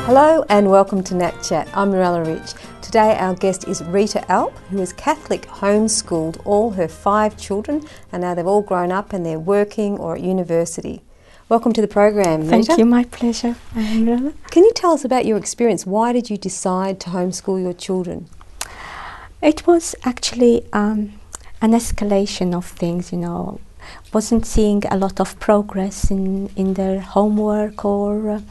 Hello and welcome to Nat Chat. I'm Mirella Rich. Today our guest is Rita Alp, who is Catholic, homeschooled all her 5 children, and now they've all grown up and they're working or at university. Welcome to the program, Rita. Thank you, my pleasure, Mirella. Can you tell us about your experience? Why did you decide to homeschool your children? It was actually an escalation of things, Wasn't seeing a lot of progress in their homework or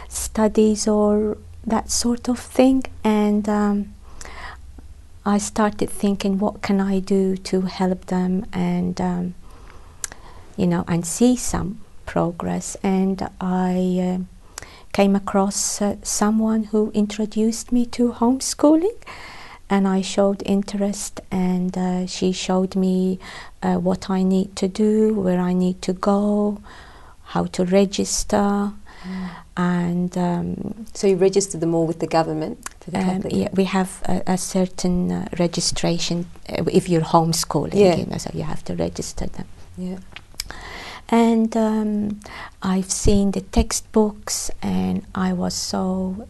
studies or that sort of thing, and I started thinking, what can I do to help them and and see some progress. And I came across someone who introduced me to homeschooling, and I showed interest, and she showed me what I need to do, where I need to go, how to register. And so you registered them all with the government for the Catholic? Yeah, we have a certain registration if you're homeschooling, so you have to register them. Yeah. And I've seen the textbooks, and I was so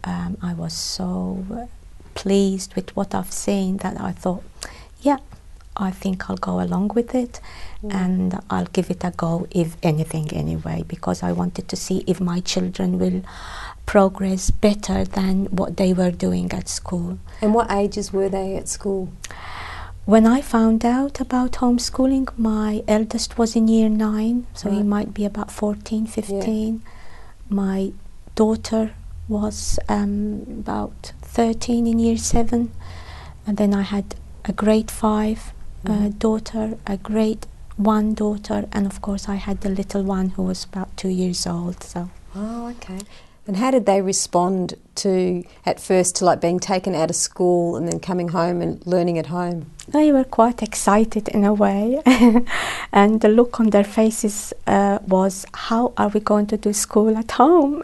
pleased with what I've seen that I thought, yeah, I think I'll go along with it, and I'll give it a go, if anything anyway, because I wanted to see if my children will progress better than what they were doing at school. And what ages were they at school? When I found out about homeschooling, my eldest was in year 9, so he might be about 14, 15. Yeah. My daughter was about 13 in year 7, and then I had a grade 5 daughter, a grade 1 daughter, and of course I had the little one who was about 2 years old. So. Oh, okay. And how did they respond at first to like being taken out of school and then coming home and learning at home? They were quite excited in a way, and the look on their faces was, how are we going to do school at home?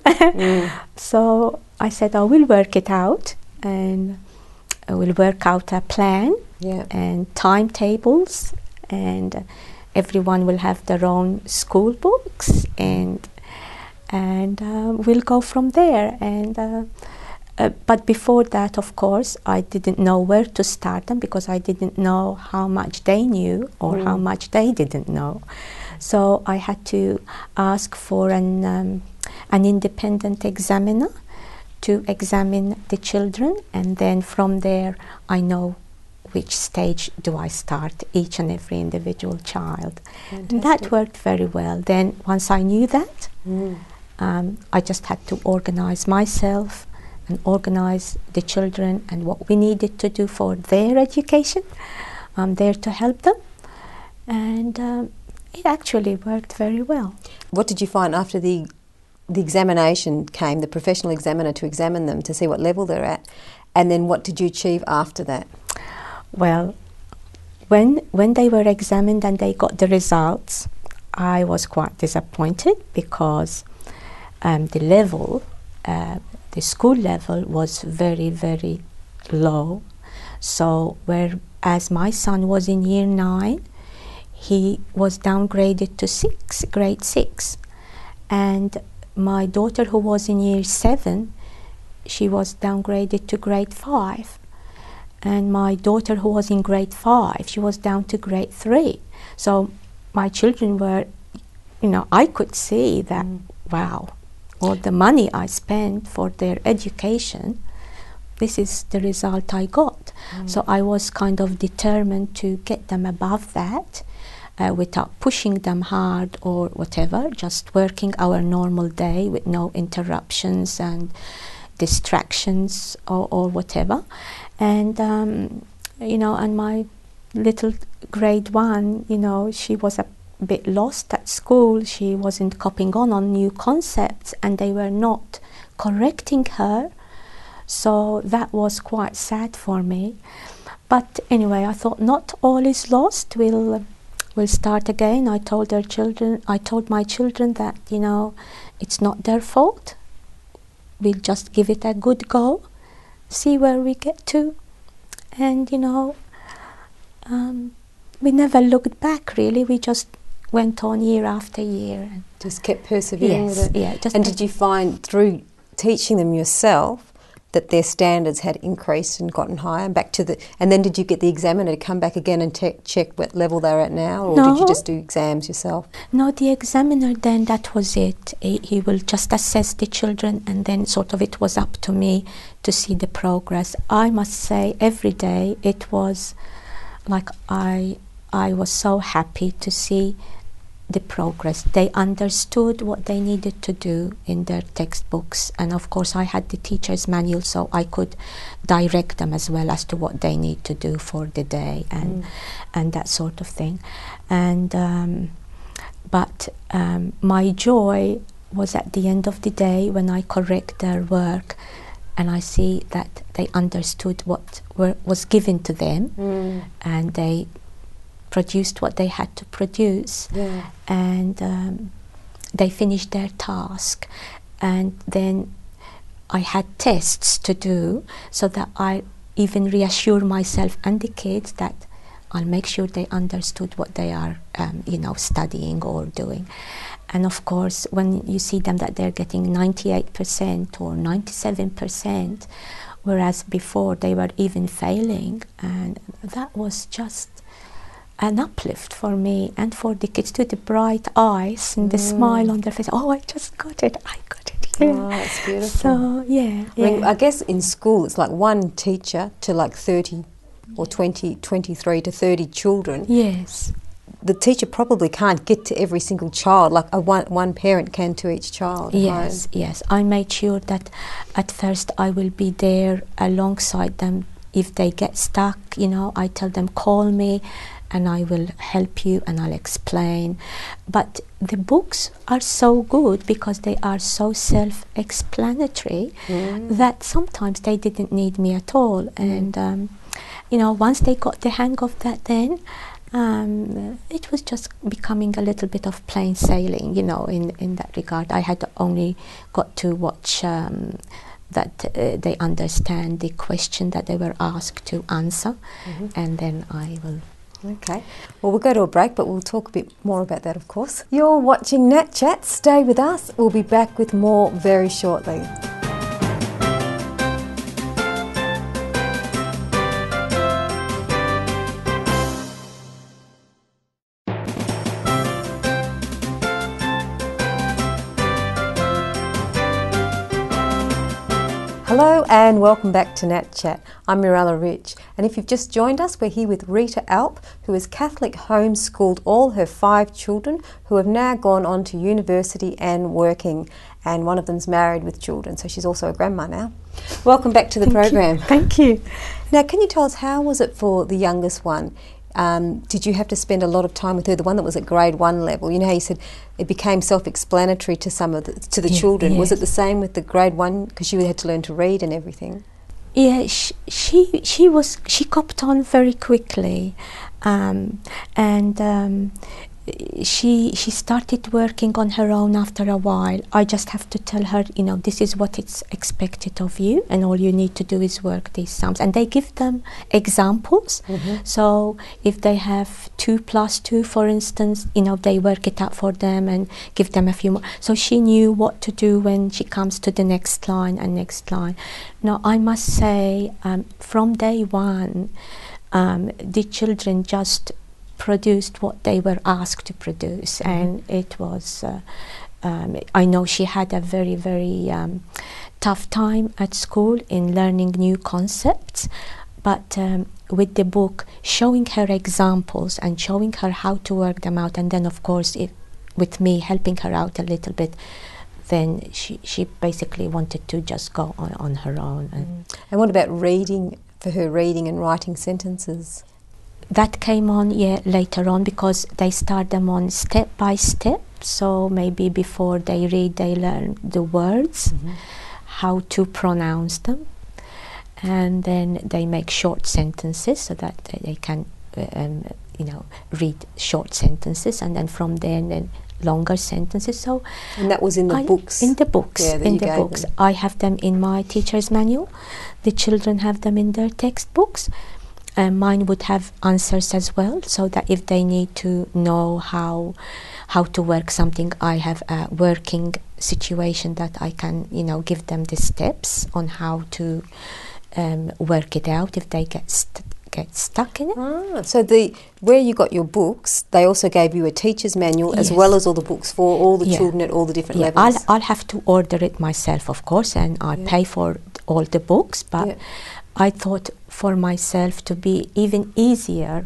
So I said, I will work it out, and I will work out a plan and timetables, and everyone will have their own school books, and we'll go from there. And but before that, of course, I didn't know where to start them, because I didn't know how much they knew or how much they didn't know. So I had to ask for an independent examiner to examine the children, and then from there I know which stage do I start each and every individual child. Fantastic. And that worked very well. Then once I knew that, I just had to organize myself and organize the children and what we needed to do for their education. I'm there to help them, and it actually worked very well. What did you find after the examination came, the professional examiner to examine them to see what level they're at, and then what did you achieve after that? Well, when they were examined and they got the results, I was quite disappointed, because the level, the school level was very, very low. So whereas my son was in year 9, he was downgraded to grade 6. And my daughter, who was in year 7, she was downgraded to grade 5. And my daughter, who was in grade 5, she was down to grade 3. So my children were, I could see that, wow, all the money I spent for their education, this is the result I got. So I was kind of determined to get them above that, without pushing them hard or whatever, just working our normal day with no interruptions and distractions or whatever. And and my little grade 1, she was a bit lost at school. She wasn't copying on new concepts, and they were not correcting her. So that was quite sad for me. But anyway, I thought not all is lost. We'll start again. I told my children that, it's not their fault. We'll just give it a good go, see where we get to. And, we never looked back, really. We just went on year after year. Just kept persevering with it? Yeah. And did you find through teaching them yourself that their standards had increased and gotten higher, and and then did you get the examiner to come back again and check what level they're at now, or did you just do exams yourself? No, the examiner then, that was it. He will just assess the children, and then sort of it was up to me to see the progress. I must say, every day it was like I was so happy to see the progress. They understood what they needed to do in their textbooks, and of course I had the teacher's manual, so I could direct them as well as to what they need to do for the day and that sort of thing. And but my joy was at the end of the day when I correct their work and I see that they understood what was given to them, and they produced what they had to produce, and they finished their task. And then I had tests to do, so that I even reassure myself and the kids that I'll make sure they understood what they are studying or doing. And of course, when you see them that they're getting 98% or 97%, whereas before they were even failing, and that was just an uplift for me and for the kids too, the bright eyes and the smile on their face. Oh, I just got it, I got it. Yeah. Oh, that's beautiful. So, yeah. I mean, I guess in school it's like one teacher to like 30 or 23 to 30 children. Yes. The teacher probably can't get to every single child like one parent can to each child. Yes, yes. I made sure that at first I will be there alongside them. If they get stuck, I tell them, call me and I will help you and I'll explain. But the books are so good because they are so self-explanatory that sometimes they didn't need me at all. And, once they got the hang of that, then it was just becoming a little bit of plain sailing, in that regard. I had only got to watch that they understand the question that they were asked to answer, and then I will. Okay. Well, we'll go to a break, but we'll talk a bit more about that, of course. You're watching Nat Chat. Stay with us. We'll be back with more very shortly. Hello and welcome back to Nat Chat. I'm Mirella Rich, and if you've just joined us, we're here with Rita Alp, who is Catholic, homeschooled all her 5 children, who have now gone on to university and working, and one of them's married with children, so she's also a grandma now. Welcome back to the program. Thank you. Now, can you tell us, how was it for the youngest one? Did you have to spend a lot of time with her, the one that was at grade 1 level? You know how you said it became self-explanatory to the children. Yes. Was it the same with the grade 1, because you had to learn to read and everything? Yeah, she copped on very quickly, and she started working on her own after a while. I just have to tell her, this is what it's expected of you, and all you need to do is work these sums. And they give them examples. So if they have 2 plus 2, for instance, they work it out for them and give them a few more. So she knew what to do when she comes to the next line and next line. Now, I must say, from day one, the children just produced what they were asked to produce, and it was I know she had a very, very tough time at school in learning new concepts, but with the book, showing her examples and showing her how to work them out, and then of course with me helping her out a little bit, then she basically wanted to just go on her own. And what about reading, for her reading and writing sentences? That came on, later on, because they start them on step by step. So maybe before they read, they learn the words, how to pronounce them, and then they make short sentences so that they can, read short sentences, and then from then longer sentences. So, and that was in the books. In the books, in the books. I have them in my teacher's manual. The children have them in their textbooks. mine would have answers as well, so that if they need to know how to work something, I have a working situation that I can, give them the steps on how to work it out if they get stuck in it. So where you got your books, they also gave you a teacher's manual as well as all the books for all the children at all the different levels. I'll have to order it myself, of course, and I pay for all the books, but I thought for myself to be even easier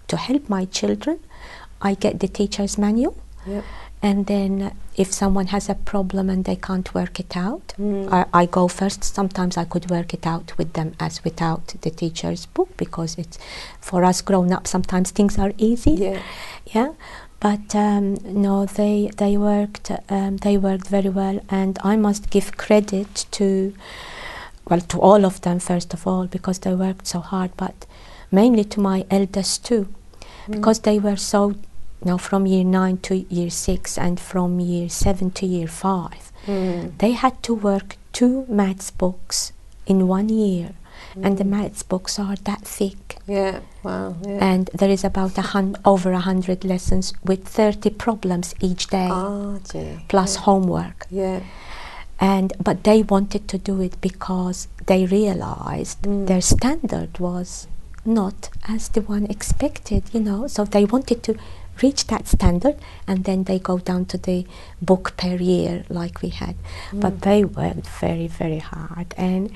to help my children, I get the teacher's manual. And then if someone has a problem and they can't work it out, I go first. Sometimes I could work it out with them as without the teacher's book, because it's, for us grown up, sometimes things are easy. But no, they worked very well, and I must give credit to all of them, first of all, because they worked so hard, but mainly to my eldest too, because they were so, from year 9 to year 6 and from year 7 to year 5, they had to work 2 maths books in 1 year, and the maths books are that thick. And there is about over 100 lessons with 30 problems each day, plus homework. But they wanted to do it because they realized their standard was not as the one expected, so they wanted to reach that standard, and then they go down to the book per year like we had. But they worked very, very hard, and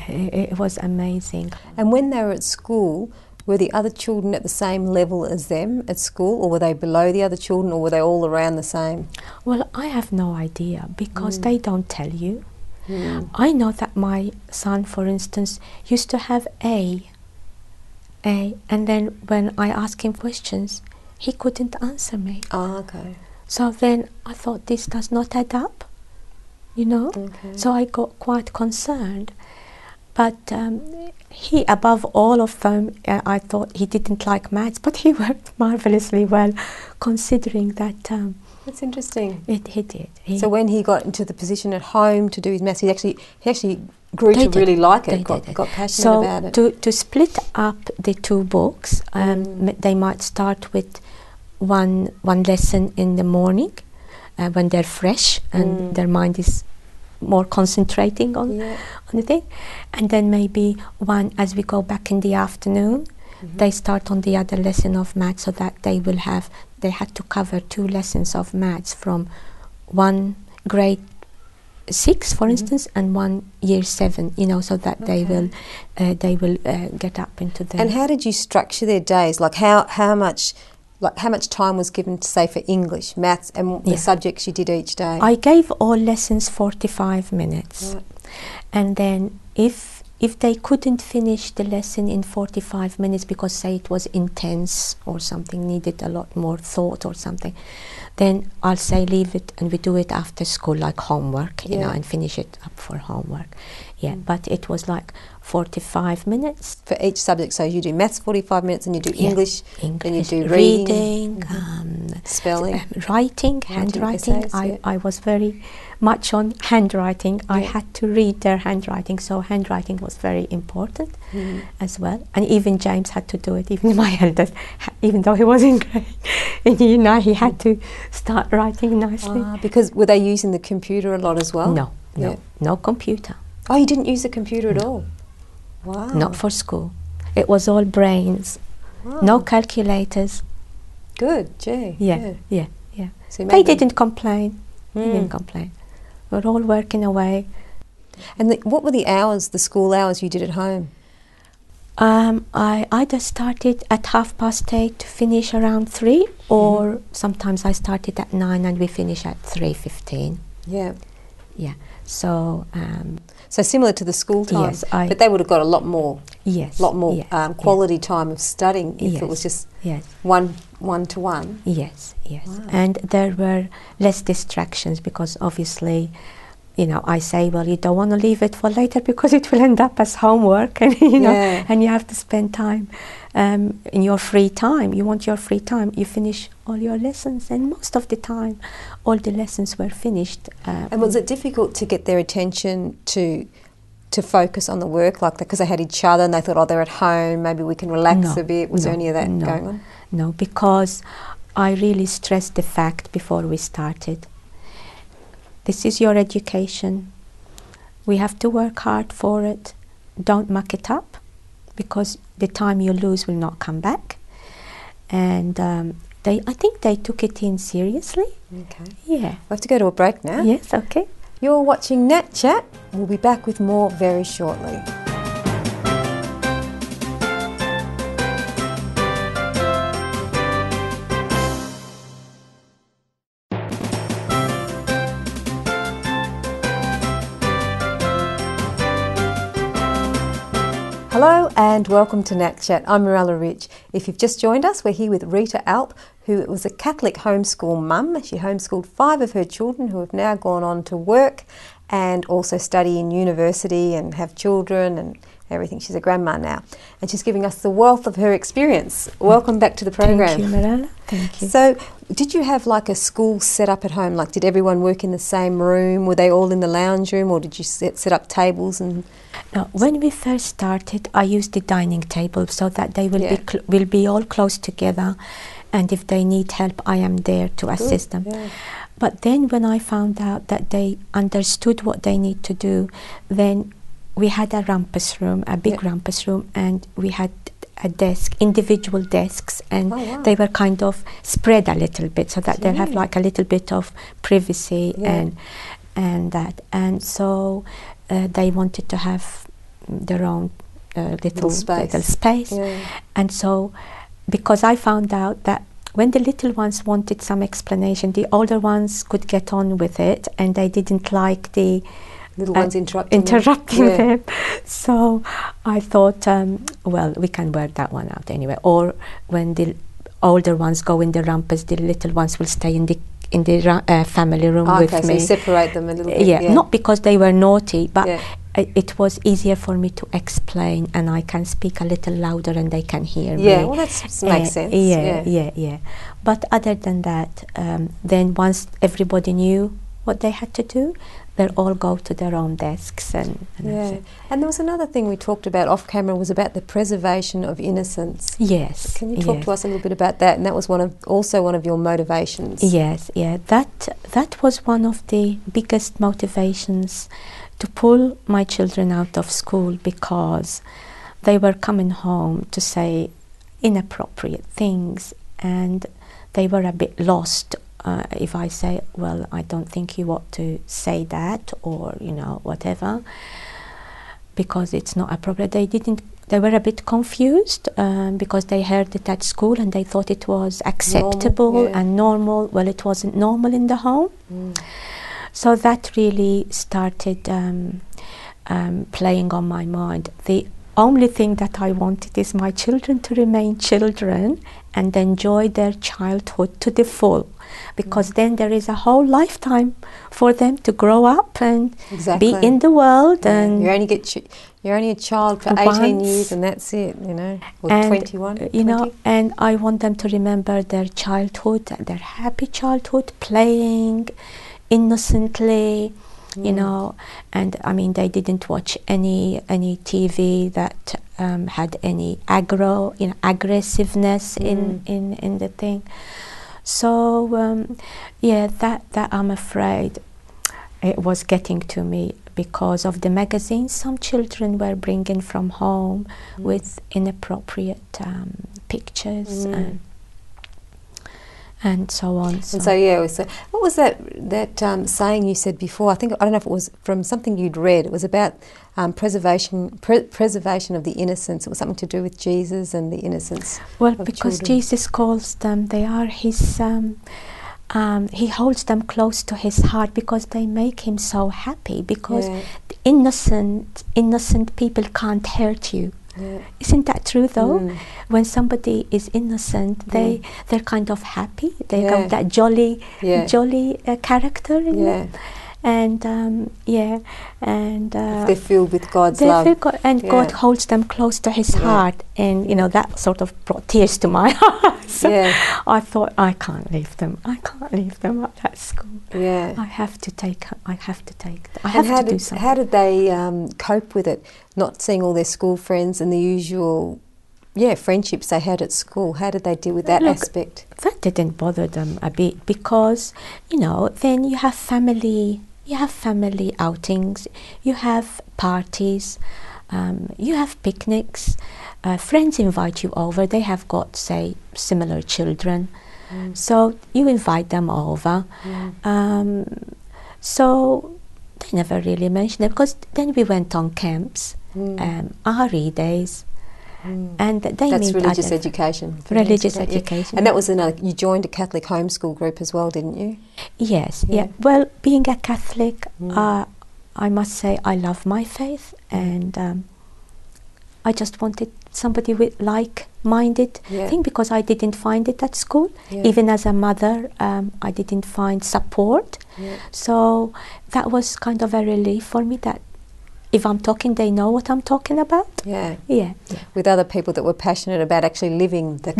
it was amazing. And when they were at school, were the other children at the same level as them at school, or were they below the other children, or were they all around the same? Well, I have no idea, because they don't tell you. I know that my son, for instance, used to have A, and then when I asked him questions, he couldn't answer me. So then I thought, this does not add up, So I got quite concerned. But he, above all of them, I thought he didn't like maths, but he worked marvelously well, considering that. That's interesting. He did. So when he got into the position at home to do his maths, he actually grew to really like it, got passionate about it. So to split up the 2 books, they might start with one lesson in the morning when they're fresh and their mind is more concentrating on the thing, and then maybe one as we go back in the afternoon. They start on the other lesson of maths, so that they had to cover 2 lessons of maths from 1 grade 6, for instance, and 1 year 7, so that they will get up into the. And how did you structure their days? Like how much time was given, to say, for English, maths, and the subjects you did each day? I gave all lessons 45 minutes, and then if they couldn't finish the lesson in 45 minutes because, say, it was intense or something, needed a lot more thought or something, then I'll say leave it and we do it after school, like homework, and finish it up for homework. But it was like 45 minutes. For each subject, so you do maths 45 minutes, and you do English, then you do reading, spelling, writing, handwriting. Essays, I was very much on handwriting. I had to read their handwriting, so handwriting was very important as well. And even James had to do it, even my eldest, even though he was in year 9, he had to start writing nicely. Because were they using the computer a lot as well? No computer. Oh, you didn't use the computer at all? Wow. Not for school. It was all brains. No calculators. Good, gee. Yeah. So they didn't complain. They didn't complain. We were all working away. And what were the hours, the school hours you did at home? I either started at 8:30 to finish around 3, or sometimes I started at 9 and we finish at 3:15. Yeah. So similar to the school time, yes, but they would have got a lot more. Yes. Lot more quality time of studying if it was just one to one. Yes. Wow. And there were less distractions, because obviously, I say, well, you don't want to leave it for later because it will end up as homework, and and you have to spend time in your free time. You want your free time. You finish all your lessons, and most of the time, all the lessons were finished. And was it difficult to get their attention to to focus on the work like that because they had each other and they thought, oh, they're at home, maybe we can relax a bit? Was there any of that going on? No, because I really stressed the fact before we started. This is your education. We have to work hard for it. Don't muck it up, because the time you lose will not come back. And I think they took it in seriously. Okay. Yeah. We have to go to a break now. Yes, okay. You're watching Nat Chat. We'll be back with more very shortly. Hello and welcome to Nat Chat. I'm Mirella Rich. If you've just joined us, we're here with Rita Alp, who was a Catholic homeschool mum. She homeschooled 5 of her children who have now gone on to work and also study in university and have children and everything. She's a grandma now, and she's giving us the wealth of her experience. Welcome back to the program. Thank you, Mirella. Thank you. So, did you have like a school set up at home? Like, did everyone work in the same room? Were they all in the lounge room, or did you set up tables and? No, when we first started, I used the dining table so that they will be all close together, and if they need help, I am there to assist them. Yeah. But then when I found out that they understood what they need to do, then we had a rumpus room, a big rumpus room, and we had a desk, individual desks, and they were kind of spread a little bit so that they'll have like a little bit of privacy and that. And so they wanted to have their own little space. Yeah. And so, because I found out that when the little ones wanted some explanation, the older ones could get on with it, and they didn't like the little ones interrupting them. So I thought, well, we can work that one out anyway. Or when the older ones go in the rumpus, the little ones will stay in the family room with me. Okay, so you separate them a little bit. Yeah, not because they were naughty, but it was easier for me to explain, and I can speak a little louder and they can hear me. Yeah, well, that makes sense. Yeah. But other than that, then once everybody knew what they had to do, they'll all go to their own desks. And that's it. And there was another thing we talked about off camera, was about the preservation of innocence. Yes. Can you talk to us a little bit about that? And that was also one of your motivations. Yes, that was one of the biggest motivations to pull my children out of school, because they were coming home to say inappropriate things, and they were a bit lost. If I say, well, I don't think you ought to say that, or whatever, because it's not appropriate. They were a bit confused because they heard it at school and they thought it was acceptable and normal. Well, it wasn't normal in the home. So that really started playing on my mind. The only thing that I wanted is my children to remain children and enjoy their childhood to the full, because then there is a whole lifetime for them to grow up and be in the world. And you're only a child for 18 years, and that's it, or 21. And I want them to remember their childhood, their happy childhood, playing innocently. And I mean, they didn't watch any TV that had any aggressiveness in the thing. So that I'm afraid it was getting to me because of the magazines some children were bringing from home with inappropriate pictures and so on. And so what was that saying you said before? I don't know if it was from something you'd read. It was about preservation of the innocence. It was something to do with Jesus and the innocence. Well, because children. Jesus calls them, they are his. He holds them close to his heart because they make him so happy. Because innocent people can't hurt you. Yeah. Isn't that true though? When somebody is innocent, they're kind of happy. They have that jolly character in them. and yeah, and if they're filled with God's they love, feel God holds them close to His heart, and you know that sort of brought tears to my eyes. So I thought, I can't leave them. I can't leave them at that school. Yeah, I have to take. I have to take. I and have to do something. How did they cope with it? Not seeing all their school friends and the usual, friendships they had at school. How did they deal with that aspect? That didn't bother them a bit because, you know, then you have family. You have family outings. You have parties. You have picnics. Friends invite you over. They have got, say, similar children. So you invite them over. So they never really mentioned it because then we went on camps, RE days, and they That's meet religious education. Religious education. And that was you joined a Catholic homeschool group as well, didn't you? Yes, yeah. Well, being a Catholic, I must say I love my faith, and I just wanted somebody with like-minded thing because I didn't find it at school. Even as a mother, I didn't find support. So that was kind of a relief for me that if I'm talking, they know what I'm talking about. Yeah. With other people that were passionate about actually living the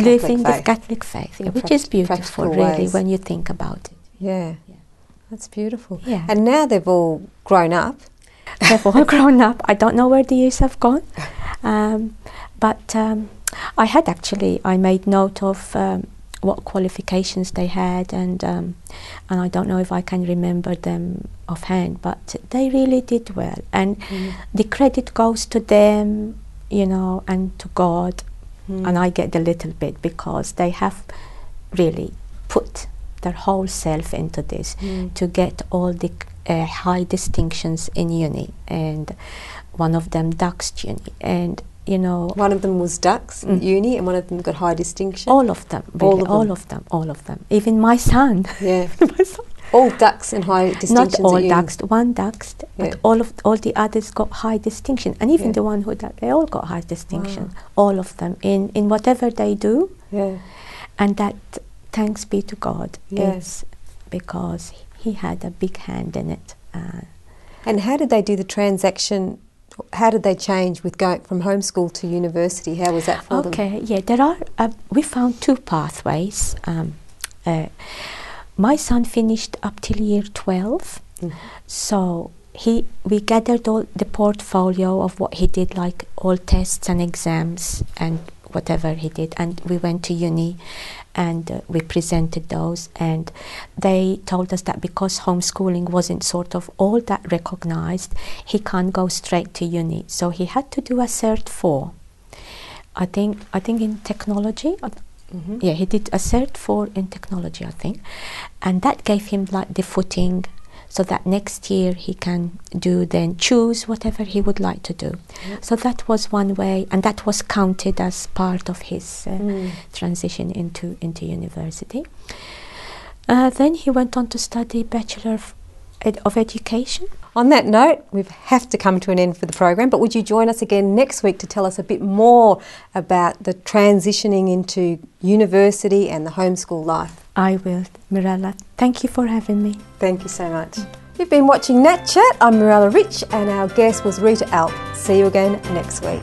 Catholic faith. Which is beautiful, really, when you think about it. Yeah. That's beautiful. Yeah. And now they've all grown up. They've all grown up. I don't know where the years have gone. But I made note of what qualifications they had, and I don't know if I can remember them offhand, but they really did well, and the credit goes to them, you know, and to God, and I get a little bit because they have really put their whole self into this to get all the high distinctions in uni, and one of them duxed uni, and you know, one of them was Dux at uni, and one of them got high distinction. All of them, really, all of them. Even my son. Yeah, my son. All Dux and high distinctions. Not all Duxed, one Duxed, but all the others got high distinction, and even the one who they all got high distinction. Wow. All of them in whatever they do. Yeah, and that, thanks be to God, it's because He had a big hand in it. And how did they do the transaction? How did they change with going from homeschool to university? How was that for them? Okay, yeah, there are. We found two pathways. My son finished up till year 12, so we gathered all the portfolio of what he did, like all tests and exams and whatever he did, and we went to uni and we presented those, and they told us that because homeschooling wasn't sort of all that recognized, he can't go straight to uni, so he had to do a Cert 4. I think in technology. Yeah, he did a Cert 4 in technology, I think, and that gave him like the footing so that next year he can choose whatever he would like to do. So that was one way, and that was counted as part of his transition into university. Then he went on to study Bachelor of Education. On that note, we have to come to an end for the program, but would you join us again next week to tell us a bit more about the transitioning into university and the homeschool life? I will, Mirella. Thank you for having me. Thank you so much. You've been watching Nat Chat. I'm Mirella Rich, and our guest was Rita Alp. See you again next week.